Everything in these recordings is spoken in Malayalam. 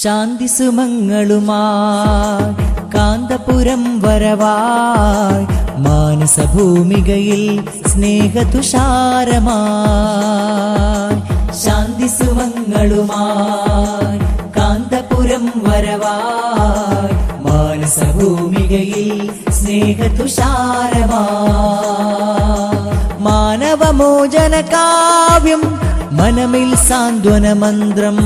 ശാന്തി സുമങ്ങളുമായി കാന്തപുരം വരവായി മാനസഭൂമികയിൽ സ്നേഹതുഷാരമായി. ശാന്തി സുമങ്ങളുമായി കാന്തപുരം വരവായി മാനസഭൂമികയിൽ സ്നേഹതുഷാരമായി. മാനവമോചന കാവ്യം മനമിൽ സാന്ത്വന മന്ത്രം.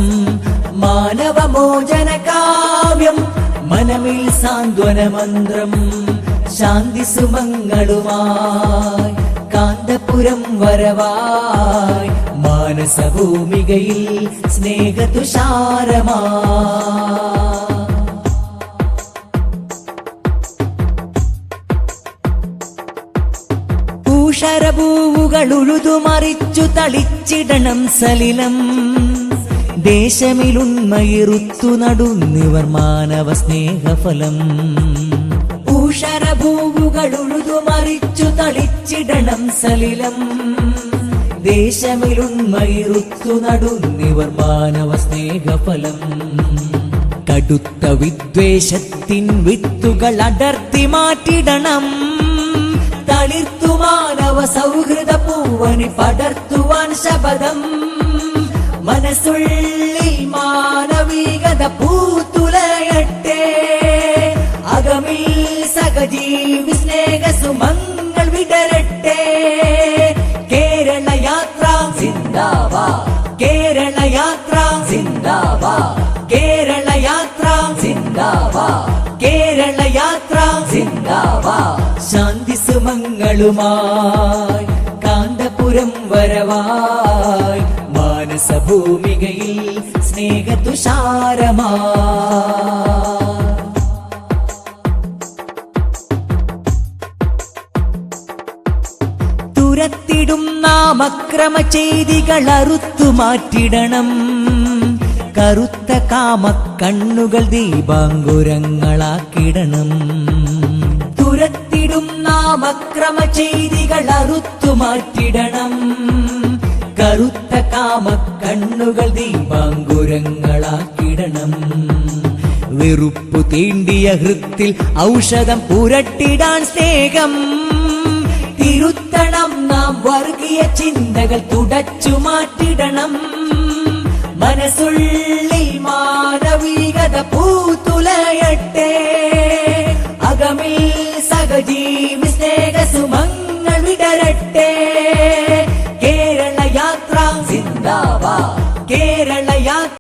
മാനവമോചന കാവ്യം മനമിൽ സാന്ത്വന മന്ത്രം. ശാന്തി സുമങ്ങളുമായി കാന്തപുരം വരവായി മാനസഭൂമികയിൽ സ്നേഹതുഷാരമായി. ശരഭൂവുകളുഴുതുമറിച്ചു തളിച്ചിടണം സലിലം. ദേശമിലുണ്മയിരുത്തു നടുന്നിവർ മാനവ സ്നേഹഫലം. ഊഷരഭൂവുകളുഴുതുമറിച്ചു തളിച്ചിടണം സലിലം. ദേശമിലുണ്മയിരുത്തു നടുന്നിവർ മാനവ സ്നേഹഫലം. കടുത്ത വിദ്വേഷത്തിൻ വിത്തുകൾ അടർത്തി മാറ്റിടണം. തളിർത്തു മാനവ സൗഹൃദ പൂവനി പടർത്തുവാൻ ശപഥം. മനസ്സുള്ളിൽ മാനവികത പൂത്തുലയട്ടെ. അകമിൽ സഹജീവി സ്നേഹ സുമങ്ങൾ വിടരട്ടെ. കേരള യാത്ര സിന്ദാബാദ്. കേരള യാത്ര സിന്ദാബാദ്. കേരള യാത്ര സിന്ദാബാദ്. കേരള യാത്ര സിന്ദാബാദ്. ശാന്തി സുമങ്ങളുമായി കാന്തപുരം വരവായി മാനസഭൂമികയിൽ സ്നേഹതുഷാരമായി. തുരത്തിടും നാം അക്രമ ചെയ്തികൾ അറുത്തു മാറ്റിടണം. കറുത്ത കാമക്കണ്ണുകൾ ദീപാങ്കുരങ്ങളാക്കിടണം. തുരത്തിടും നാം അക്രമ ചെയ്തികൾ അറുത്തു മാറ്റിടണം. കറുത്ത കാമക്കണ്ണുകൾ ദീപാങ്കുരങ്ങളാക്കിടണം. വെറുപ്പു തീണ്ടിയ ഹൃത്തിൽ ഔഷധം പുരട്ടിടാൻ സ്നേഹം. തിരുത്തണം നാം വർഗീയ ചിന്തകൾ തുടച്ചു മാറ്റിടണം. മനസ്സുള്ളിൽ മാനവികത പൂത്തുലയട്ടെ.